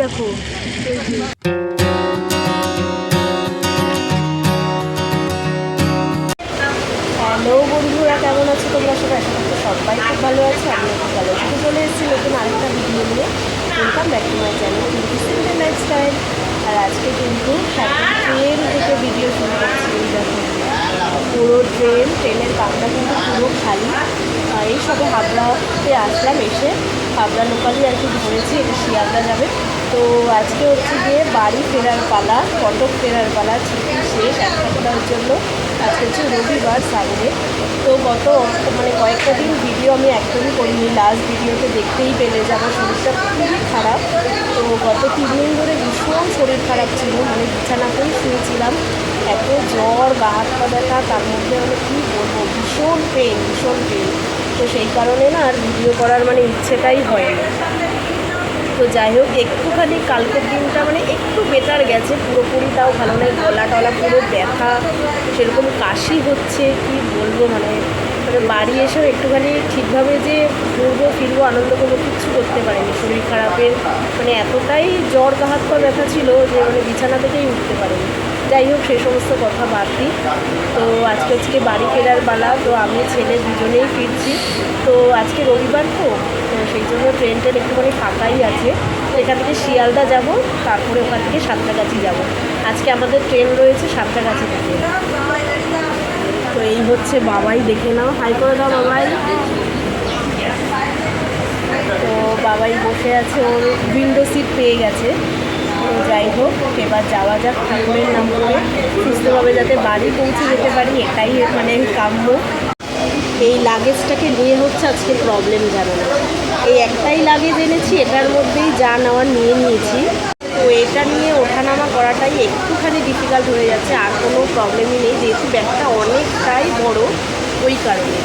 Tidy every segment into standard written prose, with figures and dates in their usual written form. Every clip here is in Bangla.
দেখো হ্যালো বন্ধুরা, কেমন আছো তোমরা সবাই? আশা করছি সবাই খুব ভালো আছে। আমি খুব ভালো আছি। চলে এসেছি নতুন আরেকটা ভিডিও নিয়ে। Welcome back to my channel simple lifestyle. আর আজকে কিন্তু ট্রেন থেকে ভিডিও শুরু করছি। দেখো পুরো ট্রেনের কামরা কিন্তু পুরো খালি। এই সবে হাবড়াতে আসলাম, এসে হাবড়া লোকালই আর কি ধরেছি, এটা শিয়ালদা যাবে। তো আজকে হচ্ছে গিয়ে বাড়ি ফেরার পালা, কটক ফেরার পালা। ছুটি শেষ এক সপ্তাহের জন্য। আজকে হচ্ছে রবিবার, সানডে। তো কয়েকটা দিন ভিডিও আমি একদমই করিনি। লাস্ট ভিডিওতে দেখতেই পেলে যে আমার শরীরটা খুবই খারাপ। তো গত 3 দিন ধরে ভীষণ শরীর খারাপ ছিল, বিছানাতেই শুয়েছিলাম। এত জ্বর, গা হাত পা ব্যথা, তার মধ্যে কী বলবো, ভীষণ পেন। তো সেই কারণে না আর ভিডিও করার ইচ্ছেটাই হয়নি। তো যাই হোক, একটুখানি কালকের দিনটা একটু বেটার গেছে, পুরোপুরি তাও ভালো নয়। গলা টলা পুরো ব্যথা, সেরকম কাশি হচ্ছে, কি বলবো। বাড়ি এসেও একটুখানি ঠিকভাবে যে ঘুরবো ফিরবো আনন্দ করবো কিচ্ছু করতে পারিনি। শরীর খারাপের এতটাই জ্বর, গা হাত পা ব্যথা ছিল যে বিছানা থেকেই উঠতে পারিনি। যাই হোক, সেই সমস্ত কথা বাদ দিই। তো আজকে বাড়ি ফেরার পালা। তো আমি ছেলে দুজনেই ফিরছি। তো আজকে রবিবার, তো সেই জন্য ট্রেনটা একটুখানি ফাঁকাই আছে। এখান থেকে শিয়ালদা যাব, তারপরে ওখান থেকে সাঁতরাগাছি যাব। আজকে আমাদের ট্রেন রয়েছে সাঁতরাগাছি থেকে। তো এই হচ্ছে বাবাই, দেখে নাও, হাই করে দাও বাবাই। তো বাবাই বসে আছে, ওর উইন্ডো সিট পেয়ে গেছে। তো যাই হোক, এবার যাওয়া যাক ঠাকুরের নাম করে, সুস্থভাবে যাতে বাড়ি পৌঁছে যেতে পারি, এটাই কাম্য। এই লাগেজটাকে নিয়ে হচ্ছে আজকে প্রবলেম, জানো না। এই একটাই লাগেজ এনেছি, এটার মধ্যেই যা নেওয়ার নিয়ে নিয়েছি। তো এটা নিয়ে ওঠানামা করাটাই একটুখানি ডিফিকাল্ট হয়ে যাচ্ছে। আর কোনো প্রবলেমই নেই, যেহেতু ব্যাগটা অনেকটাই বড়, ওই কারণে।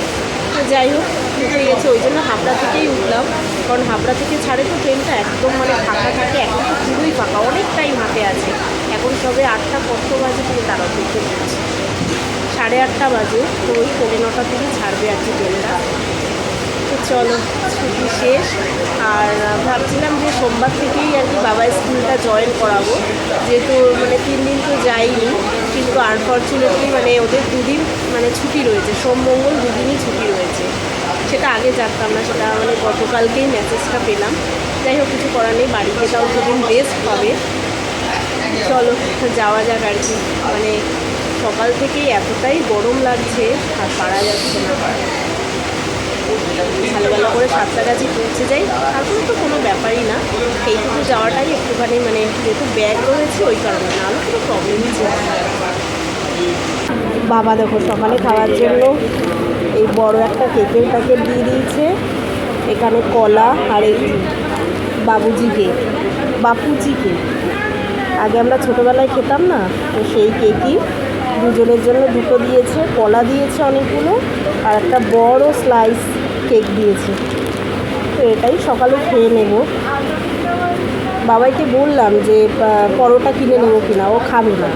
তো যাই হোক, উঠে গেছে, ওই জন্য হাবড়া থেকেই উঠলাম। কারণ হাবড়া থেকে ছাড়ে তো ট্রেনটা একদম ফাঁকা থাকে। এখন তো পুরোই ফাঁকা, অনেক টাইম হাতে আছে। এখন সবে 8টা কত বাজে থেকে তারা দেখতে পাচ্ছি, 8:30 বাজে। তো ওই 9:15 থেকে ছাড়বে আর কি ট্রেনটা। তো চলো, ছুটি শেষ। আর ভাবছিলাম যে সোমবার থেকেই আর কি বাবা স্কুলটা জয়েন করাবো, যেহেতু 3 দিন তো যাইনি। কিন্তু আনফর্চুনেটলি ওদের 2 দিন ছুটি রয়েছে, সোম মঙ্গল 2 দিনই ছুটি রয়েছে। সেটা আগে জানতাম না, সেটা গতকালকেই মেসেজটা পেলাম। যাই হোক, কিছু করার নেই, বাড়িতে তাও 2 দিন রেস্ট পাবে। চলো যাওয়া যাক আর কি। সকাল থেকেই এতটাই গরম লাগছে, আর পারা যাচ্ছে না। ভালো করে সাঁতরাগাছি পৌঁছে যাই, তারপরে তো কোনো ব্যাপারই না। এইটুকু যাওয়াটাই একটুখানি যেহেতু ব্যাগ রয়েছে ওই কারণে, না হলে কোনো প্রবলেমই ছিল। বাবা দেখো, সকালে খাওয়ার জন্য এই বড় একটা কেকের প্যাকেট দিয়ে দিয়েছে। এখানে কলা আর এই বাপুজি কেক। আগে আমরা ছোটোবেলায় খেতাম না, তো সেই কেকই দুজনের জন্য 2টো দিয়েছে। কলা দিয়েছে অনেকগুলো, আর একটা বড় স্লাইস কেক দিয়েছে। তো এটাই সকালে খেয়ে নেব। বাবাইকে বললাম যে পরোটা কিনে নেবো কিনা, ও খাবে না,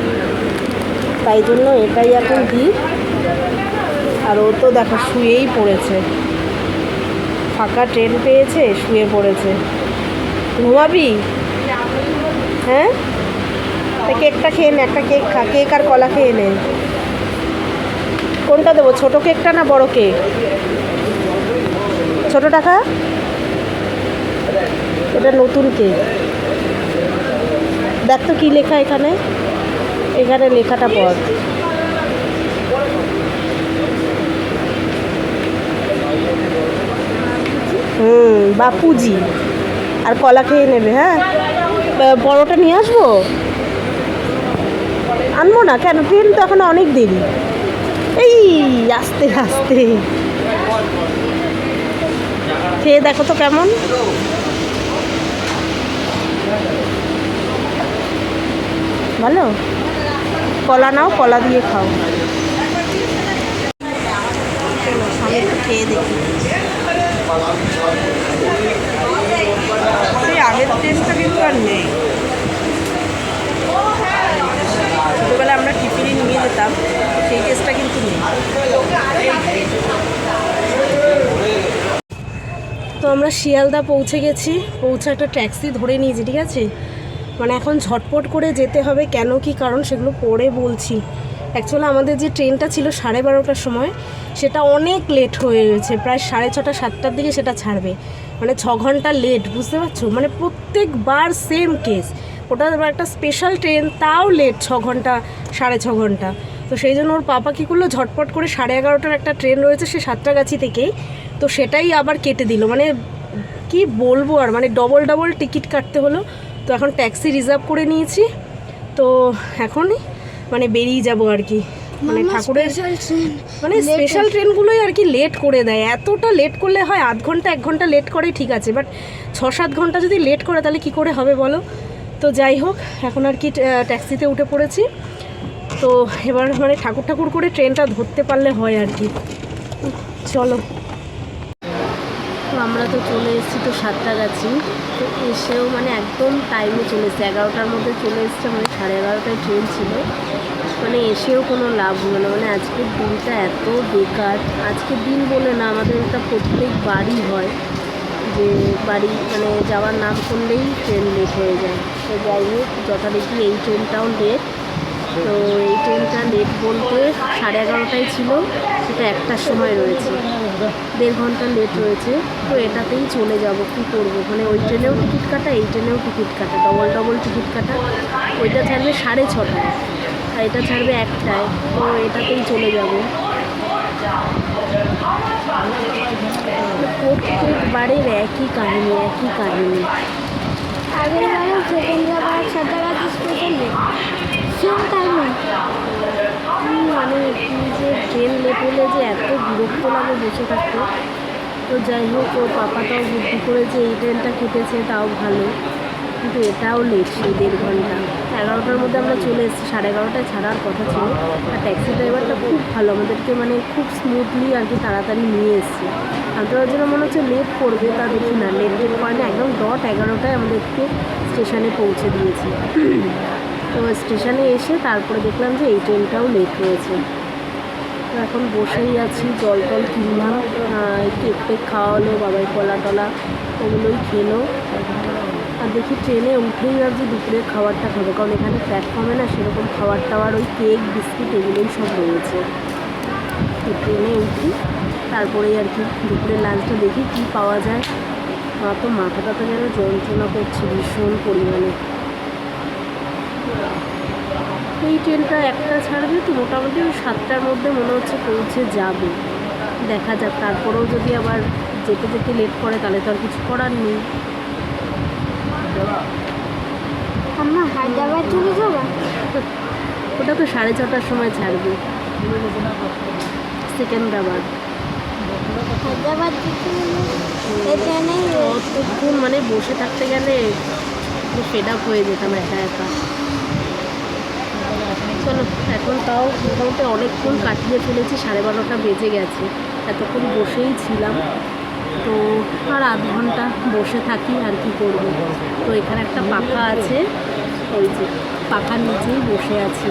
তাই জন্য এটাই এখন দিই। আর ও তো দেখো শুয়েই পড়েছে, ফাঁকা ট্রেন পেয়েছে, শুয়ে পড়েছে। ঘুমাবি? হ্যাঁ, কেকটা খেয়ে নে, একটা কেক খা। কেক আর কলা খেয়ে নে। কোনটা দেবো, ছোটো কেকটা না বড় কেক? ছোটোটা খা। এটা নতুন কেক, দেখ তো কী লেখা এখানে। এখানে লেখাটা পড়। বাপুজি। আর কলা খেয়ে নেবে। হ্যাঁ, বড়টা নিয়ে আসবো? আনবো না কেন, ট্রেন তো এখন অনেক দেরি। এই আস্তে আস্তে খেয়ে দেখো তো কেমন। ভালো, কলা নাও, কলা দিয়ে খাও। আমি একটু খেয়ে দেখি। সেই আগের টেস্টটা কিন্তু আর নেই। ছোটোবেলায় আমরা টিফিনে নিয়ে যেতাম, সেই টেস্টটা কিন্তু নেই। তো আমরা শিয়ালদা পৌঁছে গেছি, পৌঁছে একটা ট্যাক্সি ধরে নিয়েছি, ঠিক আছে। মানে এখন ঝটপট করে যেতে হবে, কেন কি কারণ সেগুলো পরে বলছি। অ্যাকচুয়ালি আমাদের যে ট্রেনটা ছিল 12:30টার সময়, সেটা অনেক লেট হয়ে গেছে, প্রায় 6:30 7টার দিকে সেটা ছাড়বে, মানে 6 ঘন্টা লেট, বুঝতে পারছো। মানে প্রত্যেকবার সেম কেস, ওটা আবার একটা স্পেশাল ট্রেন, তাও লেট 6 ঘন্টা 6.5 ঘন্টা। তো সেই জন্য ওর পাপা কী করলো, ঝটপট করে 11:30টার একটা ট্রেন রয়েছে সে সাঁতরাগাছি থেকেই, তো সেটাই আবার কেটে দিল। মানে কি বলবো আর, মানে ডবল ডবল টিকিট কাটতে হলো। তো এখন ট্যাক্সি রিজার্ভ করে নিয়েছি, তো এখনই মানে বেরিয়ে যাব আর কি। মানে ঠাকুরের মানে স্পেশাল ট্রেনগুলোই আর কি লেট করে দেয়, এতটা লেট করলে হয়, আধ ঘন্টা 1 ঘন্টা লেট করে ঠিক আছে, বাট 6-7 ঘন্টা যদি লেট করে তাহলে কি করে হবে বলো। তো যাই হোক, এখন আর কি ট্যাক্সিতে উঠে পড়েছি। তো এবার মানে ঠাকুর করে ট্রেনটা ধরতে পারলে হয় আর কি। চলো, তো আমরা তো চলে এসেছি তো সাঁতরাগাছি। তো এসেও মানে একদম টাইমে চলে এসেছি, 11টার মধ্যে চলে এসছে, মানে 11:30টায় ট্রেন ছিল। মানে এসেও কোনো লাভ হলো না, মানে আজকের দিনটা এত বেকার। আজকের দিন বলে না, আমাদের এটা প্রত্যেক বাড়ি হয় যে বাড়ি মানে যাওয়ার নাম করলেই ট্রেন লেট হয়ে যায়। তো যাই হোক, যথারীতি এই ট্রেনটাও লেট। তো এই ট্রেনটা লেট বলতে 11:30টায় ছিল, সেটা 1টার সময় রয়েছে, 1.5 ঘন্টা লেট রয়েছে। তো এটাতেই চলে যাব, কী করবো। মানে ওই ট্রেনেও টিকিট কাটা, এই ট্রেনেও টিকিট কাটা, ডবল ডবল টিকিট কাটা। ওইটা ছাড়বে 6:30টায় আর এটা ছাড়বে 1টায়, তো এটাতেই চলে যাব। প্রত্যেকবারের একই কাহিনী। আগের বারে সেকেন্দ্রাবাদ সাঁতরাগাছি স্টেশনে সেম টাইমে মানে কি যে ট্রেন লেট হলে যে এত বিরক্ত লাগে বসে থাকতে। তো যাই হোক, ওর পাপাটাও বুদ্ধি করে যে এই ট্রেনটা কেটেছে, তাও ভালো, কিন্তু এটাও লেট, সেই 1.5 ঘন্টা। 11টার মধ্যে আমরা চলে এসেছি, 11:30টায় ছাড়ার কথা ছিল। আর ট্যাক্সি ড্রাইভারটা খুব ভালো, আমাদেরকে মানে খুব স্মুথলি আর কি তাড়াতাড়ি নিয়ে এসেছে। আমাদের জন্য মনে হচ্ছে লেট করবে, তা দেখি না, লেট করে না, একদম 11:টায় আমাদেরকে স্টেশনে পৌঁছে দিয়েছে। তো স্টেশনে এসে তারপরে দেখলাম যে এই ট্রেনটাও লেট রয়েছে। তো এখন বসেই আছি, জল টল কিনলাম, কেক টেক খাওয়া হলো, বাবাই কলা টলা ওগুলোই খেলো। আর দেখি ট্রেনে উঠেই ভাবছি দুপুরের খাবারটা খাবো, কারণ এখানে প্ল্যাটফর্মে না সেরকম খাবার টাবার, ওই কেক বিস্কিট এগুলোই সব রয়েছে। তো ট্রেনে উঠি, তারপরেই আর কি দুপুরের লাঞ্চটা দেখি কী পাওয়া যায়। আমার তো মাথাটা তো যেন যন্ত্রণা করছে ভীষণ পরিমাণে। এই ট্রেনটা 1টা ছাড়বে, তো মোটামুটি ওই 7টার মধ্যে মনে হচ্ছে পৌঁছে যাবে, দেখা যাক। তারপরেও যদি আবার যেতে যেতে লেট করে তাহলে তো আর কিছু করার নেই। আমরা হায়দ্রাবাদ চলে যাবো, ওটা তো 6:30টার সময় ছাড়বে, সেকেন্দ্রাবাদ। হায়দ্রাবাদ এই ট্রেনেই অতক্ষণ মানে বসে থাকতে গেলে ফেড আপ হয়ে যেতাম একা একা। চলো, এখন তাও মোটামুটি অনেকক্ষণ কাটিয়ে ফেলেছি, 12:30 বেজে গেছে, এতক্ষণ বসেই ছিলাম। তো আর আধ ঘন্টা বসে থাকি, আর কি করবো। তো এখানে একটা পাখা আছে, ওই যে পাখার নিচেই বসে আছি,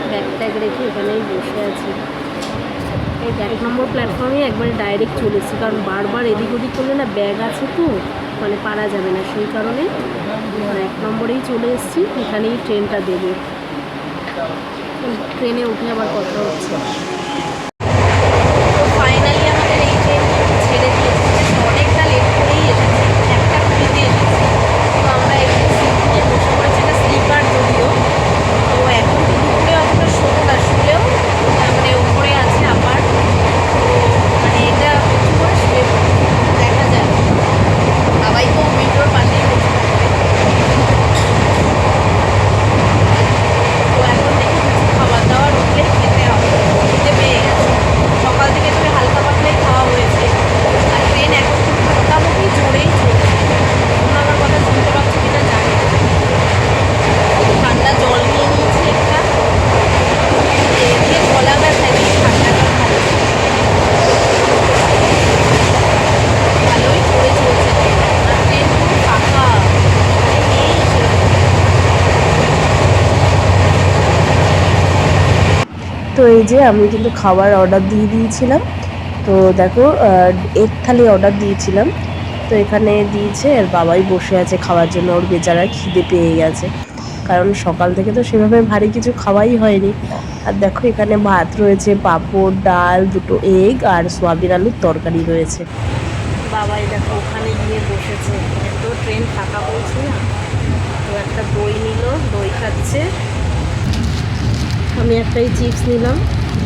ব্যাগ ট্যাগ রেখে এখানেই বসে আছি। এই 1 নম্বর প্ল্যাটফর্মে একবারে ডাইরেক্ট চলেছি, কারণ বারবার এদিক ওদিক করলে না, ব্যাগ আছে তো মানে পারা যাবে না, সেই কারণে 1 নম্বরেই চলে এসেছি। এখানেই ট্রেনটা দেবে, ট্রেনে উঠে আবার কথা হচ্ছে। তো ফাইনালি আমাদের এই ট্রেনটা ছেড়ে দিয়েছে, অনেকটা লেট করেই এসেছি, 1:20-তে এসেছি। তো আমরা একটু সিটে বসে পড়েছি, এটা স্লিপার যদিও। তো এখন তো দুপুরে অতটা শোনো না, শুলেও মানে উপরে আছে আবার, তো মানে এটা একটু করে শুয়ে দেখা যায়। সবাই তো উইন্ডোর পাশেই বসে থাকবে। তো এখন দেখি কিছু খাবার দাবার উঠলে খেতে হবে, খেতে পেয়ে গেছে। সকাল থেকে তবে হালকা পাতলাই খাওয়া হয়েছে। আর ট্রেন এখন মোটামুটি জোরেই চলছে, তোমরা আমার কথা শুনতে পাচ্ছ কিনা জানি না। ঠান্ডা জল নিয়ে নিয়েছি একটা, দিয়ে গলা ব্যথা, একটু ঠান্ডাটা ভালো, ভালোই করে চলছে ট্রেন। আর ট্রেন খুব ফাঁকা, মানে নেই সেরকম। তো এই যে আমি কিন্তু খাবার অর্ডার দিয়ে দিয়েছিলাম। তো দেখো, এগ থালি অর্ডার দিয়েছিলাম, তো এখানে দিয়েছে আর বাবাই বসে আছে খাওয়ার জন্য, ওর বেচারা খিদে পেয়ে গেছে, কারণ সকাল থেকে তো সেভাবে ভারী কিছু খাওয়াই হয়নি। আর দেখো এখানে ভাত রয়েছে, পাঁপড়, ডাল, দুটো এগ আর সোয়াবিন আলুর তরকারি রয়েছে। বাবাই দেখো ওখানে গিয়ে বসেছে, তো ট্রেন ফাঁকা বলছি না, তো একটা দই নিল, দই খাচ্ছে। আমি একটাই চিপস নিলাম,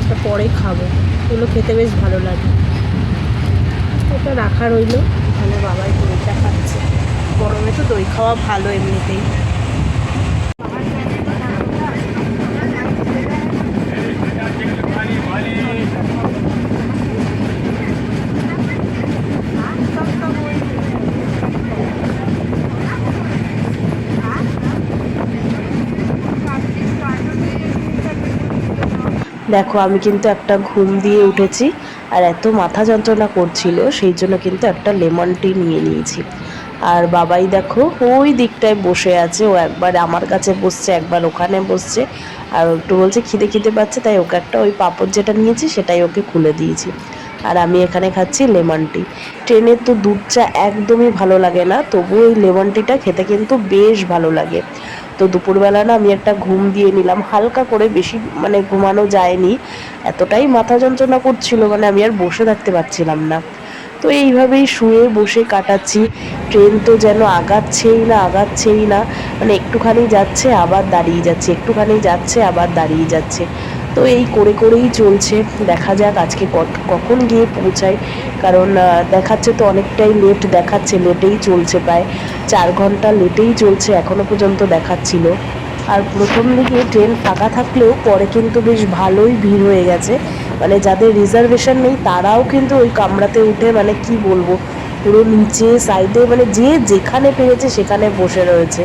ওটা পরে খাবো, এগুলো খেতে বেশ ভালো লাগে। ওটা রাখা রইলো, এখানে বাবাই দইটা খাচ্ছে। গরমে তো দই খাওয়া ভালো এমনিতেই। দেখো আমি কিন্তু একটা ঘুম দিয়ে উঠেছি, আর এত মাথা যন্ত্রণা করছিল সেই জন্য কিন্তু একটা লেমন টি নিয়ে নিয়েছি। আর বাবাই দেখো ওই দিকটায় বসে আছে, ও একবার আমার কাছে বসছে, একবার ওখানে বসছে, আর একটু বলছে খিদে খিদে পাচ্ছে, তাই ওকে একটা ওই পাঁপড় যেটা নিয়েছি সেটাই ওকে খুলে দিয়েছি। আর আমি এখানে খাচ্ছি লেমন টি। ট্রেনের তো দুধ চা একদমই ভালো লাগে না, তবু ওই লেমন টিটা খেতে কিন্তু বেশ ভালো লাগে। তো দুপুরবেলা না আমি একটা ঘুম দিয়ে নিলাম হালকা করে, বেশি মানে ঘুমানো যায়নি, এতটাই মাথা যন্ত্রণা করছিল মানে আমি আর বসে থাকতে পারছিলাম না। তো এইভাবেই শুয়ে বসে কাটাচ্ছি। ট্রেন তো যেন আগাচ্ছেই না, মানে একটুখানি যাচ্ছে আবার দাঁড়িয়ে যাচ্ছে, একটুখানি যাচ্ছে আবার দাঁড়িয়ে যাচ্ছে। তো এই করেই চলছে, দেখা যাক আজকে কখন গিয়ে পৌঁছায়, কারণ দেখাচ্ছে তো অনেকটাই লেট দেখাচ্ছে, লেটেই চলছে, প্রায় 4 ঘন্টা লেটেই চলছে এখনো পর্যন্ত দেখাচ্ছিল। আর প্রথম দিকে ট্রেন ফাঁকা থাকলেও পরে কিন্তু বেশ ভালোই ভিড় হয়ে গেছে, মানে যাদের রিজার্ভেশন নেই তারাও কিন্তু ওই কামরাতে উঠে মানে কি বলবো, পুরো নিচে সাইডে মানে যে যেখানে পেরেছে সেখানে বসে রয়েছে।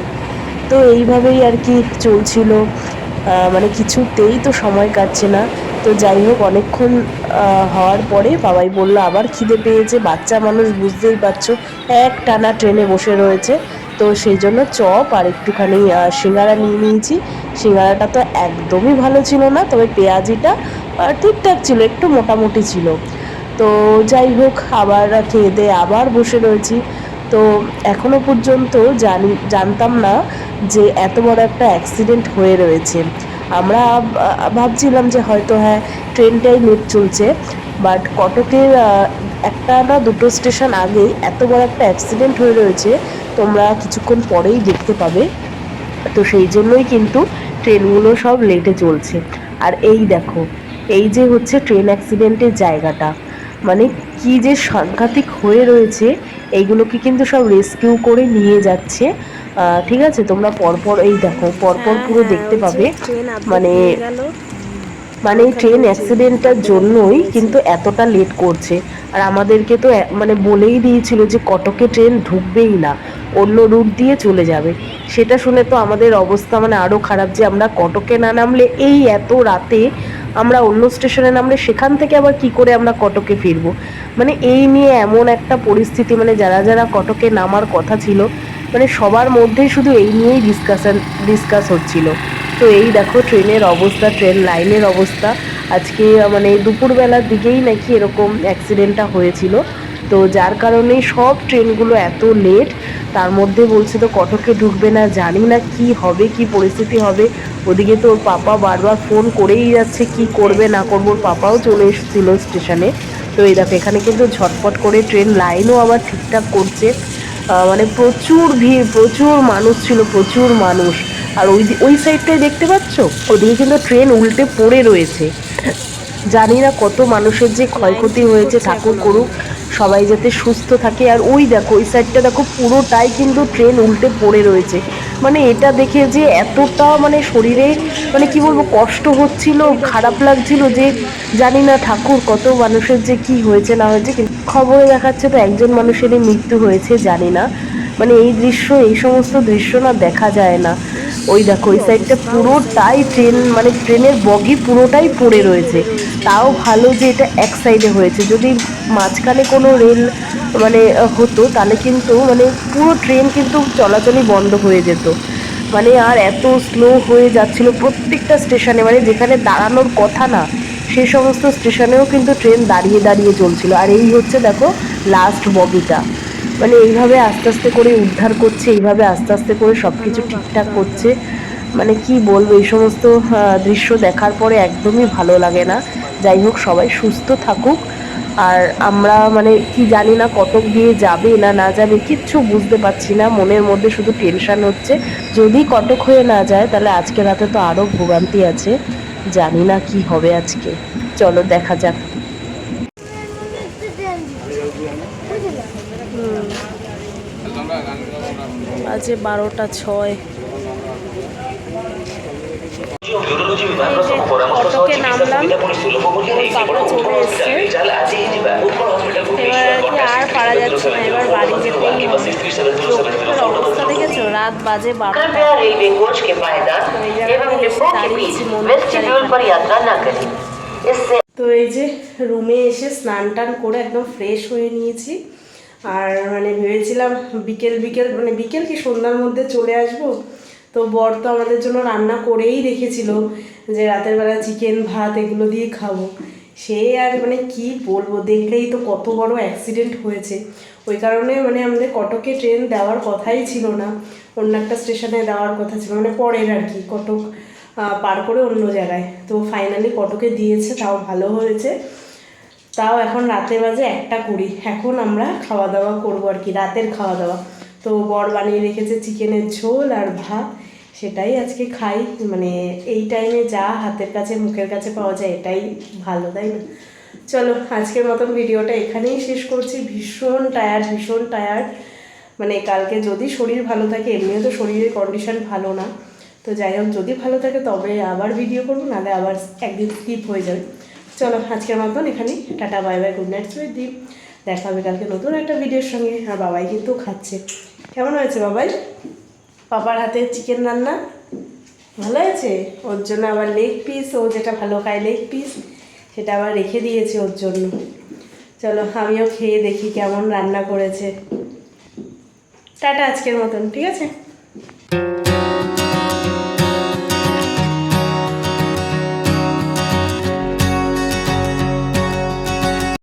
তো এইভাবেই আর কি চলছিল, মানে কিছুতেই তো সময় কাটছে না। তো যাই হোক অনেকক্ষণ হওয়ার পরে বাবাই বলল আবার খিদে পেয়েছে, বাচ্চা মানুষ বুঝতেই পারছো, এক টানা ট্রেনে বসে রয়েছে। তো সেই জন্য চপ আর একটুখানি সিঙ্গারা নিয়ে নিয়েছি। সিঙ্গারাটা তো একদমই ভালো ছিল না, তবে পেঁয়াজিটা ঠিকঠাক ছিল, একটু মোটামুটি ছিল। তো যাই হোক আবার খেয়ে দিয়ে আবার বসে রয়েছি। তো এখনো পর্যন্ত জানতাম না যে এত বড় একটা অ্যাক্সিডেন্ট হয়ে রয়েছে। আমরা ভাবছিলাম যে হয়তো হ্যাঁ ট্রেনটাই লেট চলছে, বাট কটকের একটা না দুটো স্টেশন আগেই এত বড় একটা অ্যাক্সিডেন্ট হয়ে রয়েছে, তোমরা কিছুক্ষণ পরেই দেখতে পাবে। তো সেই জন্যই কিন্তু ট্রেনগুলো সব লেটে চলছে। আর এই দেখো, এই যে হচ্ছে ট্রেন অ্যাক্সিডেন্টের জায়গাটা, মানে কি যে সাংঘাতিক হয়ে রয়েছে, এইগুলোকে কিন্তু সব রেস্কিউ করে নিয়ে যাচ্ছে। ঠিক আছে, তোমরা পরপর এই দেখো পরপর পুরো দেখতে পাবে। মানে মানে এই ট্রেন অ্যাক্সিডেন্টটার জন্যই কিন্তু এতটা লেট করছে। আর আমাদেরকে তো মানে বলেই দিয়েছিল যে কটকে ট্রেন ঢুকবেই না, অন্য রুট দিয়ে চলে যাবে। সেটা শুনে তো আমাদের অবস্থা মানে আরও খারাপ, যে আমরা কটকে না নামলে এই এত রাতে আমরা অন্য স্টেশনে নামলে সেখান থেকে আবার কি করে আমরা কটকে ফিরবো। মানে এই নিয়ে এমন একটা পরিস্থিতি, মানে যারা যারা কটকে নামার কথা ছিল মানে সবার মধ্যেই শুধু এই নিয়েই ডিসকাস হচ্ছিল। তো এই দেখো ট্রেনের অবস্থা, ট্রেন লাইনের অবস্থা। আজকে মানে দুপুরবেলার দিকেই নাকি এরকম অ্যাক্সিডেন্টটা হয়েছিল। তো যার কারণেই সব ট্রেনগুলো এত লেট, তার মধ্যে বলছে তো কটকে ঢুকবে না, জানি না কি হবে, কি পরিস্থিতি হবে। ওদিকে তো ওর পাপা বারবার ফোন করেই যাচ্ছে কি করবে না করবো, ওর পাপাও চলে এসেছিল স্টেশনে। তো এই দেখো এখানে কিন্তু ঝটপট করে ট্রেন লাইনও আবার ঠিকঠাক করছে। মানে প্রচুর ভিড়, প্রচুর মানুষ ছিল, প্রচুর মানুষ। আর ওই সাইডটায় দেখতে পাচ্ছ, ওদিকে কিন্তু ট্রেন উল্টে পড়ে রয়েছে। জানি না কত মানুষের যে ক্ষয়ক্ষতি হয়েছে, ঠাকুর করুক সবাই যাতে সুস্থ থাকে। আর ওই দেখো ওই সাইডটা দেখো পুরোটাই কিন্তু ট্রেন উল্টে পড়ে রয়েছে। মানে এটা দেখে যে এতটা মানে শরীরে মানে কি বলবো কষ্ট হচ্ছিল, খারাপ লাগছিল, যে জানি না ঠাকুর কত মানুষের যে কি হয়েছে না হয়েছে, কিন্তু খবরে দেখাচ্ছে তো একজন মানুষেরই মৃত্যু হয়েছে, জানি না। মানে এই সমস্ত দৃশ্য না দেখা যায় না। ওই দেখো ওই সাইডটা পুরোটাই ট্রেন, মানে ট্রেনের বগি পুরোটাই পড়ে রয়েছে। তাও ভালো যে এটা এক সাইডে হয়েছে, যদি মাঝখানে কোনো রেল মানে হতো তাহলে কিন্তু মানে পুরো ট্রেন কিন্তু চলাচলই বন্ধ হয়ে যেত। মানে আর এত স্লো হয়ে যাচ্ছিল প্রত্যেকটা স্টেশনে, মানে যেখানে দাঁড়ানোর কথা না সেই সমস্ত স্টেশনেও কিন্তু ট্রেন দাঁড়িয়ে দাঁড়িয়ে চলছিল। আর এই হচ্ছে দেখো লাস্ট বগিটা, মানে এইভাবে আস্তে আস্তে করে উদ্ধার করছে, এইভাবে আস্তে আস্তে করে সব কিছু ঠিকঠাক করছে। মানে কি বলবো, এই সমস্ত দৃশ্য দেখার পরে একদমই ভালো লাগে না। যাই হোক, সবাই সুস্থ থাকুক। আর আমরা মানে কি জানি না কতক দিয়ে যাবে না না যাবে, কিচ্ছু বুঝতে পারছি না। মনের মধ্যে শুধু টেনশন হচ্ছে, যদি কটক হয়ে না যায় তাহলে আজকে রাতে তো আরো ভোগান্তি আছে। জানি না কি হবে আজকে, চলো দেখা যাক। আজকে 12টা 6। অটোকে নামলাম, পাপা চলে এসছে। এবার আর কি আর পারা যাচ্ছে না, এবার বাড়ি যেতেই হবে। অবস্থা দেখেছো, রাত বাজে 12টা। তো এই যে রুমে এসে স্নান টান করে একদম ফ্রেশ হয়ে নিয়েছি। আর মানে ভেবেছিলাম বিকেল বিকেল মানে বিকেল কি সন্ধ্যার মধ্যে চলে আসবো। তো বর তো আমাদের জন্য রান্না করেই রেখেছিল যে রাতের বেলা চিকেন ভাত এগুলো দিয়ে খাবো। সে আর মানে কি বলবো, দেখলেই তো কত বড় অ্যাক্সিডেন্ট হয়েছে। ওই কারণে মানে আমাদের কটকে ট্রেন দেওয়ার কথাই ছিল না, অন্য একটা স্টেশনে দেওয়ার কথা ছিল, মানে পরের আর কি, কটক পার করে অন্য জায়গায়। তো ফাইনালি কটকে দিয়েছে, তাও ভালো হয়েছে। তাও এখন রাতে বাজে 1টা 20, এখন আমরা খাওয়া দাওয়া করবো আর কি, রাতের খাওয়া দাওয়া। তো বর বানিয়ে রেখেছে চিকেনের ঝোল আর ভাত, সেটাই আজকে খাই। মানে এই টাইমে যা হাতের কাছে মুখের কাছে পাওয়া যায় এটাই ভালো, তাই না? চলো আজকের মতন ভিডিওটা এখানেই শেষ করছি। ভীষণ টায়ার্ড। মানে কালকে যদি শরীর ভালো থাকে, এমনিও তো শরীরের কন্ডিশন ভালো না, তো যাই হোক যদি ভালো থাকে তবে আবার ভিডিও করবো, নাহলে আবার একদিন স্কিপ হয়ে যাবে। চলো আজকের মতন এখানেই tata, bye bye, good night, sweet deep. দেখা হবে কালকে নতুন একটা ভিডিওর সঙ্গে। আর বাবাই কিন্তু খাচ্ছে। কেমন হয়েছে বাবাই? পাপার হাতে চিকেন রান্না ভালো হয়েছে? ওর জন্য আবার লেগ পিস, ও যেটা ভালো খায় লেগ পিস, সেটা আবার রেখে দিয়েছে ওর জন্য। চলো আমিও খেয়ে দেখি কেমন রান্না করেছে। টাটা আজকের মতন, ঠিক আছে?